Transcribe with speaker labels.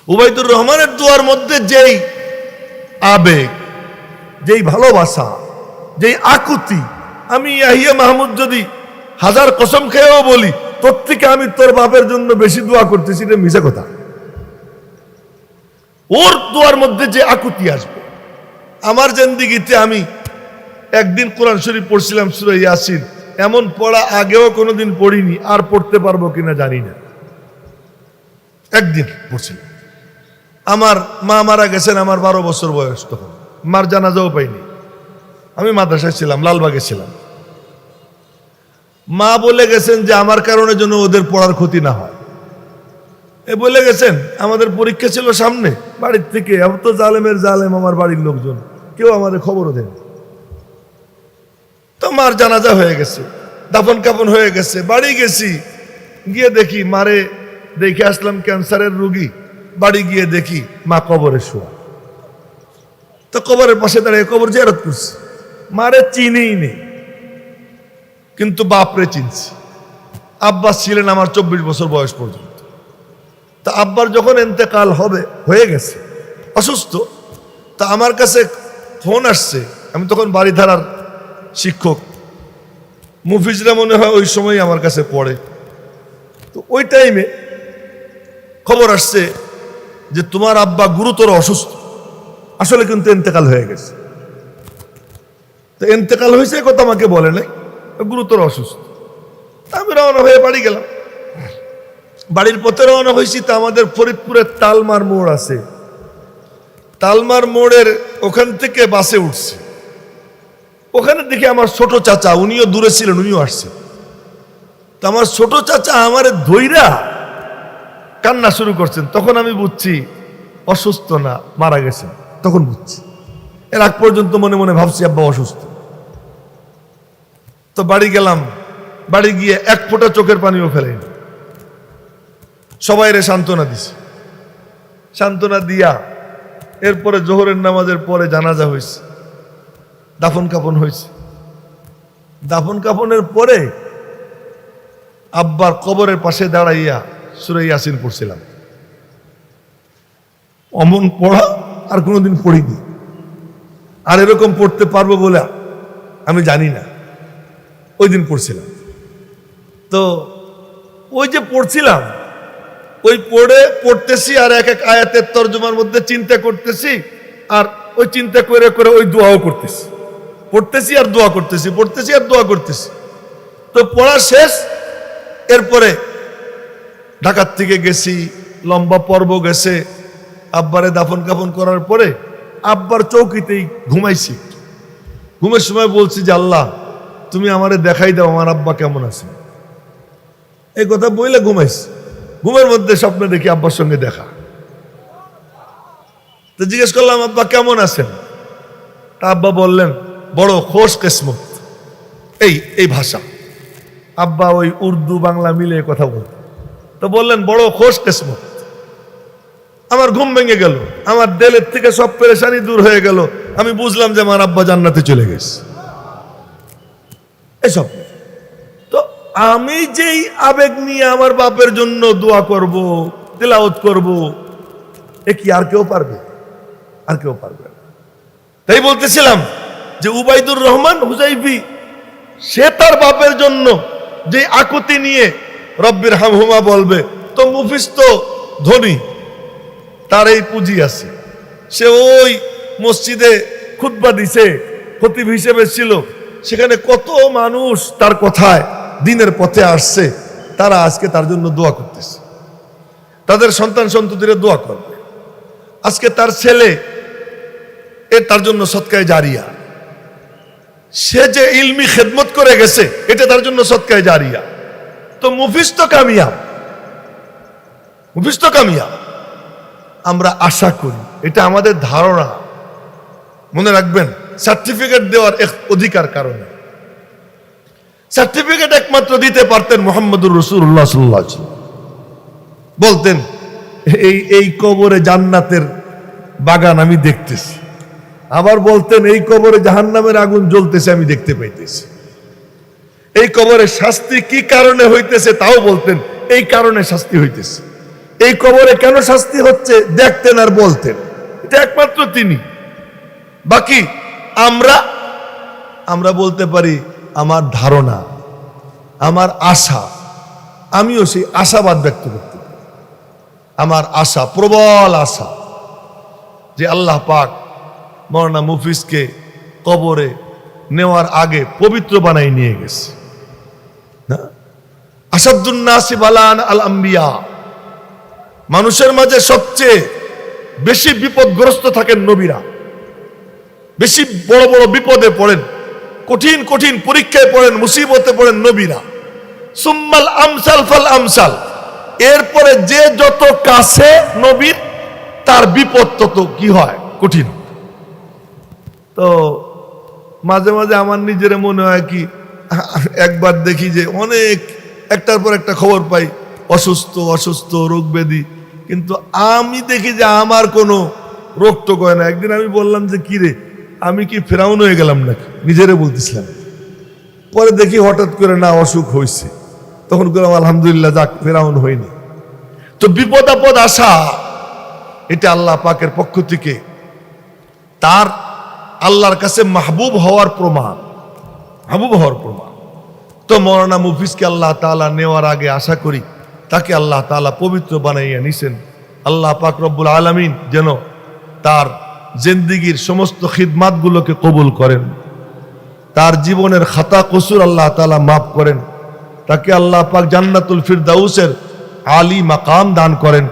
Speaker 1: উবাইদুর রহমানের দোয়ার মধ্যে যেই আবেগ, যেই ভালোবাসা, যেই আকুতি, আমি ইয়াহিয়া মাহমুদ যদি হাজার কসম খেয়েও বলি তোর থেকে আমি তোর বাপের জন্য বেশি দোয়া করতেছি, এটা মিছা কথা। ওর দোয়ার মধ্যে যে আকুতি আসবে। আমার জিন্দেগিতে আমি একদিন কোরআন শরীফ পড়ছিলাম সূরা ইয়াসিন, এমন পড়া আগেও কোনোদিন পড়িনি, আর পড়তে পারবো কিনা জানি না। একদিন পড়ছিলাম। আমার মা মারা গেছেন, আমার 12 বছর বয়স, তখন মার জানাজাও পাইনি। আমি মাদ্রাসায় ছিলাম, লালবাগে ছিলাম। মা বলে গেছেন যে আমার কারণে যেন ওদের পড়ার ক্ষতি না হয়। এ বলে গেছেন, আমাদের পরীক্ষা ছিল সামনে, বাড়ির থেকে এত জালেমের জালেম আমার বাড়ির লোকজন, কেউ আমাদের খবরও দেন। তো মার জানাজা হয়ে গেছে, দাফন কাফন হয়ে গেছে, বাড়ি গেছি, গিয়ে দেখি মারে দেখে আসলাম ক্যান্সারের রোগী। বাড়ি গিয়ে দেখি মা কবরে শোয়া। তো কবরের পাশে দাঁড়িয়ে কবর জিয়ারত করছি। মারে চিনেই নেই, কিন্তু বাপরে চিনছি। আব্বাস ছিলেন আমার 24 বছর বয়স পর্যন্ত। তা আব্বার যখন ইন্তেকাল হয়ে গেছে, অসুস্থ, তা আমার কাছে ফোন আসছে। আমি তখন বাড়িধারার শিক্ষক, মুফিজরা মনে হয় ওই সময় আমার কাছে পড়ে। তো ওই টাইমে খবর আসছে যে তোমার আব্বা গুরুতর অসুস্থ, আসলে কিন্তু ইন্তেকাল হয়ে গেছে। তো ইন্তেকাল হয়েছে কথা আমাকে বলে নাই, গুরুতর অসুস্থ। আমি রওনা হয়ে বাড়ি গেলাম। বাড়ির পথে রওনা হয়েছি, তা আমাদের ফরিদপুরের তালমার মোড় আছে, তালমার মোড়ের ওখান থেকে বাসে উঠছে। ওখানে দেখি আমার ছোট চাচা, উনিও দূরে ছিলেন, উনিও আসছে। তো আমার ছোট চাচা আমার ধৈরা কান্না শুরু করছেন। তখন আমি বুঝছি অসুস্থ না, মারা গেছেন। তখন বুঝছি। এর আগ পর্যন্ত মনে মনে ভাবছি আব্বা অসুস্থ। তো বাড়ি গেলাম, বাড়ি গিয়ে এক ফোঁটা চোখের পানিও ফেলেনি। সবাইরে সান্ত্বনা দিছি। সান্ত্বনা দিয়া এরপরে জোহরের নামাজের পরে জানাজা হয়েছে, দাফন কাফন হয়েছে। দাফন কাফনের পরে আব্বার কবরের পাশে দাঁড়াইয়া সূরা ইয়াসিন পড়ছিলাম। অমন পড়া আর কোনোদিন পড়িনি, আর এরকম পড়তে পারবো বলে আমি জানি না। ওই দিন পড়ছিলাম। তো ওই যে পড়ছিলাম, ওই পড়তেছি আর এক এক আয়াতের তর্জমার মধ্যে চিন্তা করতেছি, আর ওই চিন্তা করে করে ওই দোয়াও করতেছি। পড়তেছি আর দোয়া করতেছি, পড়তেছি আর দোয়া করতেছি। তো পড়া শেষ। এরপরে ঢাকার থেকে গেছি, লম্বা পর্ব গেছে। আব্বারে দাফন কাফন করার পরে আব্বার চৌকিতেই ঘুমাইছি। ঘুমের সময় বলছি যে আল্লাহ তুমি আমারে দেখাই দাও আমার আব্বা কেমন আছে। এই কথা বইলে ঘুমাইছি। ঘুমের মধ্যে স্বপ্নে দেখি আব্বার সঙ্গে দেখা। তো জিজ্ঞেস করলাম আব্বা কেমন আছেন? তা আব্বা বললেন বড় খোশ কিসমত। এই ভাষা আব্বা ওই উর্দু বাংলা মিলে কথা বলতেন। তো বললেন বড় খোশ কিসমত। আমার ঘুম ভেঙে গেল, আমার দিলের থেকে সব পেরেশানি দূর হয়ে গেল। আমি বুঝলাম যে আমার আব্বা জান্নাতে চলে গেছে। এসব তো আমি যেই আবেগ নিয়ে আমার বাপের জন্য দোয়া করব, তিলাওয়াত করব, এ কি আর কেউ পারবে? আর কেউ পারবে না। তাই বলতেছিলাম যে উবাইদুর রহমান হুজাইফি সে তার বাপের জন্য যে আকুতি নিয়ে রব্বির হামহুমা বলবে, তো মুফিস তো ধনী, তার এই পুঁজি আছে। সে ওই মসজিদে খুতবা দিছে, খতিব হিসেবে ছিল। সেখানে কত মানুষ তার কথায় দিনের পথে আসছে, তারা আজকে তার জন্য দোয়া করতেছে, তাদের সন্তান সন্ততিরা দোয়া করবে। আজকে তার ছেলে তার জন্য সদকায়ে জারিয়া। সে যে ইলমি খেদমত করে গেছে, এটা তার জন্য সদকায়ে জারিয়া। তো মুফিস তো কামিয়াব, মুফিস তো কামিয়াব। আমরা আশা করি, এটা আমাদের ধারণা। মনে রাখবেন, সার্টিফিকেট দেওয়ার এক অধিকার কারণে। সার্টিফিকেট একমাত্র দিতে পারতেন মুহাম্মদুর রাসূলুল্লাহ সাল্লাল্লাহু আলাইহি ওয়াসাল্লাম। বলতেন এই কবরে জান্নাতের বাগান আমি দেখতেছি। আবার বলতেন এই কবরে জাহান্নামের আগুন জ্বলতেছে আমি দেখতে পাইতেছি। এই কবরে শাস্তি কি কারণে হইতেছে তাও বলতেন, এই কারণে শাস্তি হইতেছে। এই কবরে কেন শাস্তি হচ্ছে দেখতেন আর বলতেন। এটা একমাত্র তিনি। বাকি আমরা বলতে পারি আমার ধারণা, আমার আশা, আমিও সেই আশাবাদ ব্যক্ত করতে পারি। আমার আশা, প্রবল আশা, যে আল্লাহ পাক মওলানা মুফিজকে কবরে নেওয়ার আগে পবিত্র বানাই নিয়ে গেছে। না, আসাদুন নাসি বালান আল আম্বিয়া, মানুষের মাঝে সবচেয়ে বেশি বিপদগ্রস্ত থাকেন নবীরা। বেশি বড় বড় বিপদে পড়েন, কঠিন কঠিন পরীক্ষায় পড়েন, মুসিবতে পড়েন নবীরা। সুম্মাল আমসাল ফাল আমসাল, এরপরে যে যত কাছে নবীর তার বিপদ তত কি হয়, কঠিন। তো মাঝে মাঝে আমার নিজের মনে হয় কি, একবার দেখি যে অনেক একটার পর একটা খবর পাই, অসুস্থ অসুস্থ রোগ ব্যাধি, কিন্তু আমি দেখি যে আমার কোনো রোগ টোক হয় না। একদিন আমি বললাম যে কি রে, আমি কি ফেরাউন হয়ে গেলাম নাকি, নিজেরে বলতেছিলাম। পরে দেখি হঠাৎ করে না অসুখ হয়েছে, তখন করলাম আলহামদুলিল্লাহ, যাক ফেরাউন হয়নি। তো বিপদ আপদ আসা এটা আল্লাহ পাকের পক্ষ থেকে তার আল্লাহর কাছে মাহবুব হওয়ার প্রমাণ, মাহবুব হওয়ার প্রমাণ। তো মওলানা মুফিজকে আল্লাহ তাআলা নেওয়ার আগে আশা করি তাকে আল্লাহ তাআলা পবিত্র বানাইয়া নিছেন। আল্লাহ পাক রব্বুল আলামিন যেন তার জিন্দেগীর সমস্ত খিদমাতগুলোকে কবুল করেন, তার জীবনের খাতা কসুর আল্লাহ তাআলা মাফ করেন, তাকে আল্লাহ পাক জান্নাতুল ফিরদাউসের আলী মাকাম দান করেন।